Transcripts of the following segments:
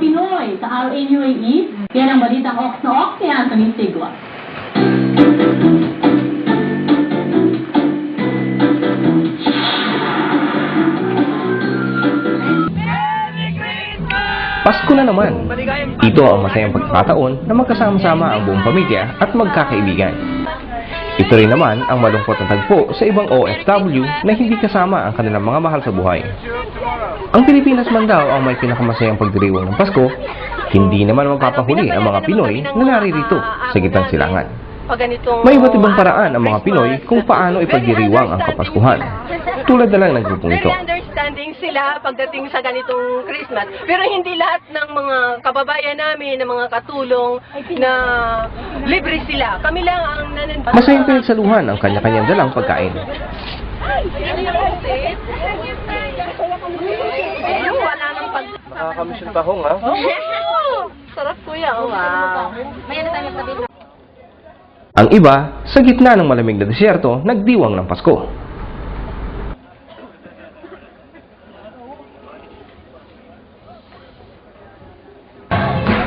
Pinoy sa RA UAE. Yan ang balita Ox na Ox ni Anthony Sigua. Pasko na naman. Ito ang masayang pagkakataon na magkasama-sama ang buong pamilya at magkakaibigan. Ito rin naman ang malungkot na tagpo sa ibang OFW na hindi kasama ang kanilang mga mahal sa buhay. Ang Pilipinas man daw ang may pinakamasayang pagdiriwang ng Pasko, hindi naman magpapahuli ang mga Pinoy na naririto sa gitnang silangan. May iba't ibang paraan ang mga Pinoy kung paano ipagdiriwang ang Kapaskuhan, tulad na lang ng grupong ito. Understanding sila pagdating sa ganitong Christmas. Pero hindi lahat ng mga kababayan namin, ng mga katulong na libre sila. Kami lang ang nanandag. Masayang pinagsaluhan ang kanya-kanyang dalang pagkain. Wala nang pag... Nakakamiss yung tahong, ha? Sarap kuya, wow. Ang iba, sa gitna ng malamig na disyerto, nagdiwang ng Pasko.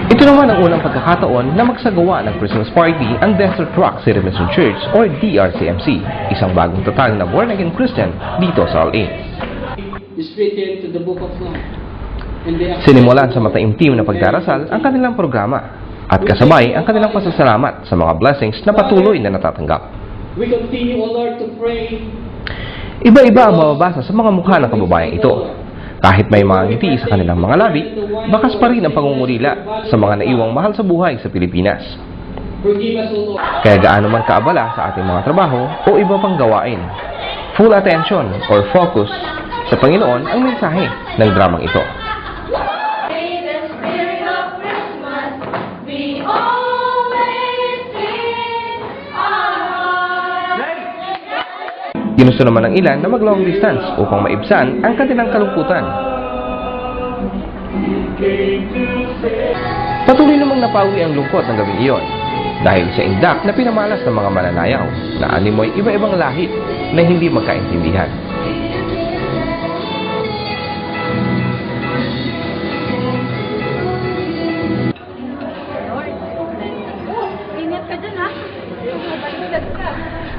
Ito naman ang unang pagkakataon na magsagawa ng Christmas party ang Desert Rock City Mission Church or DRCMC, isang bagong tatag na born-again Christian dito sa LA. Sinimulan sa mataimtim na pagdarasal ang kanilang programa at kasabay ang kanilang pasasalamat sa mga blessings na patuloy na natatanggap. Iba-iba ang mababasa sa mga mukha ng kababayang ito. Kahit may mga ngiti sa kanilang mga labi, bakas pa rin ang pangungulila sa mga naiwang mahal sa buhay sa Pilipinas. Kaya gaano man kaabala sa ating mga trabaho o iba pang gawain, full attention or focus sa Panginoon ang mensahe ng dramang ito. Ginusto naman ng ilan na mag-long distance upang maibsan ang kanilang kalungkutan. Patuloy namang napawi ang lungkot ng gabing iyon dahil sa indak na pinamalas ng mga mananayaw na animoy iba-ibang lahit na hindi magkaintindihan.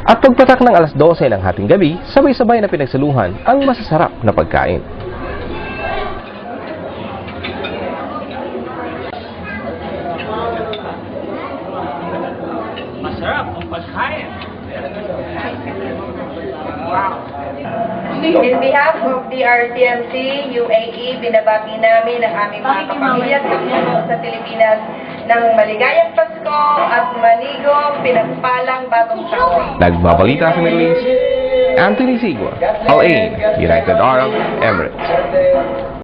At pagpatak ng alas 12 ng hating gabi, sabay-sabay na pinagsaluhan ang masasarap na pagkain. Masarap ang pagkain. In behalf of the RCMC UAE, binabati namin ang aming mga kapamilya sa Pilipinas ng maligayang Pasko at manigong pinagpalang bagong taon. Nagbabalita sa Middle East, Anthony Sigua, LA, United Arab Emirates.